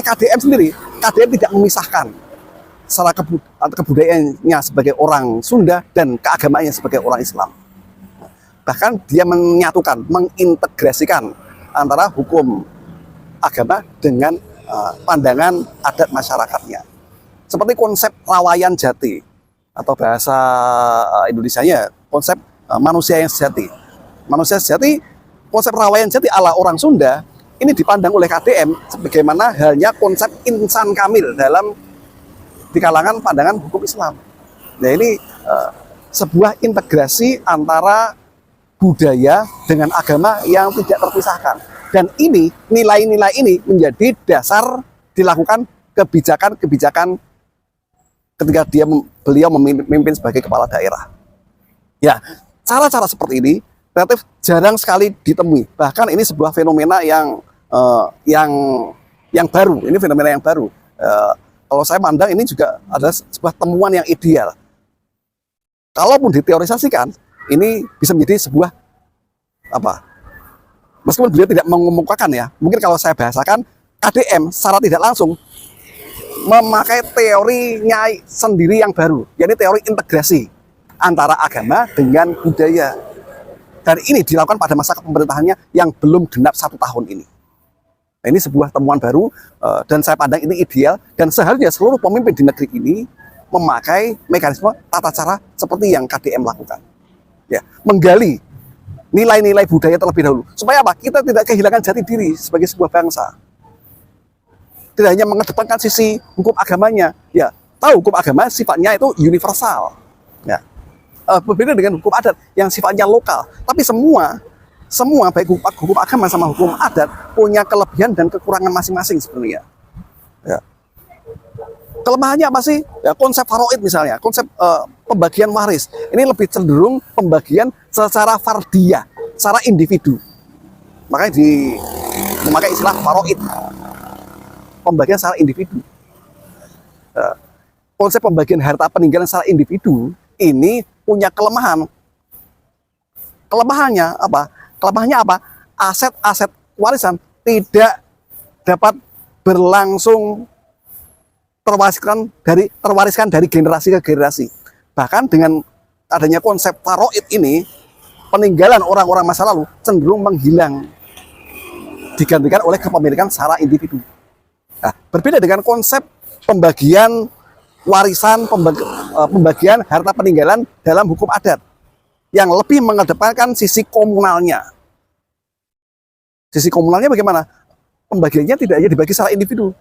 KDM sendiri, KDM tidak memisahkan secara kebudayaannya sebagai orang Sunda dan keagamaannya sebagai orang Islam. Bahkan dia menyatukan, mengintegrasikan antara hukum agama dengan pandangan adat masyarakatnya. Seperti konsep rawayan jati atau bahasa Indonesianya konsep manusia yang sejati. Manusia sejati, konsep rawayan jati ala orang Sunda ini dipandang oleh KDM sebagaimana halnya konsep insan kamil di kalangan pandangan hukum Islam. Nah ini sebuah integrasi antara budaya dengan agama yang tidak terpisahkan. Dan ini nilai-nilai ini menjadi dasar dilakukan kebijakan-kebijakan ketika beliau memimpin sebagai kepala daerah. Ya, cara-cara seperti ini relatif jarang sekali ditemui. Bahkan ini sebuah fenomena yang baru. Ini fenomena yang baru. Kalau saya pandang ini juga adalah sebuah temuan yang ideal. Kalaupun diteorisasikan, ini bisa menjadi sebuah meskipun beliau tidak mengemukakan ya, mungkin kalau saya bahasakan, KDM secara tidak langsung memakai teorinya sendiri yang baru, yaitu teori integrasi antara agama dengan budaya. Dan ini dilakukan pada masa pemerintahannya yang belum genap 1 tahun ini. Nah, ini sebuah temuan baru dan saya pandang ini ideal dan seharusnya seluruh pemimpin di negeri ini memakai mekanisme tata cara seperti yang KDM lakukan. Ya, menggali nilai-nilai budaya terlebih dahulu. Supaya apa? Kita tidak kehilangan jati diri sebagai sebuah bangsa. Tidak hanya mengedepankan sisi hukum agamanya, ya tahu hukum agama sifatnya itu universal, ya berbeda dengan hukum adat yang sifatnya lokal. Tapi semua baik hukum agama sama hukum adat punya kelebihan dan kekurangan masing-masing sebenarnya. Ya. Kelemahannya apa sih? Ya, konsep faraid misalnya, konsep pembagian waris ini lebih cenderung pembagian secara fardiyah, secara individu. Makanya memakai istilah faraid. Pembagian secara individu. Konsep pembagian harta peninggalan secara individu ini punya kelemahan. Kelemahannya apa? Aset-aset warisan tidak dapat berlangsung terwariskan dari generasi ke generasi. Bahkan dengan adanya konsep faraid ini, peninggalan orang-orang masa lalu cenderung menghilang, digantikan oleh kepemilikan secara individu. Nah, berbeda dengan konsep pembagian warisan, pembagian harta peninggalan dalam hukum adat yang lebih mengedepankan sisi komunalnya. Sisi komunalnya bagaimana? Pembagiannya tidak hanya dibagi secara individu,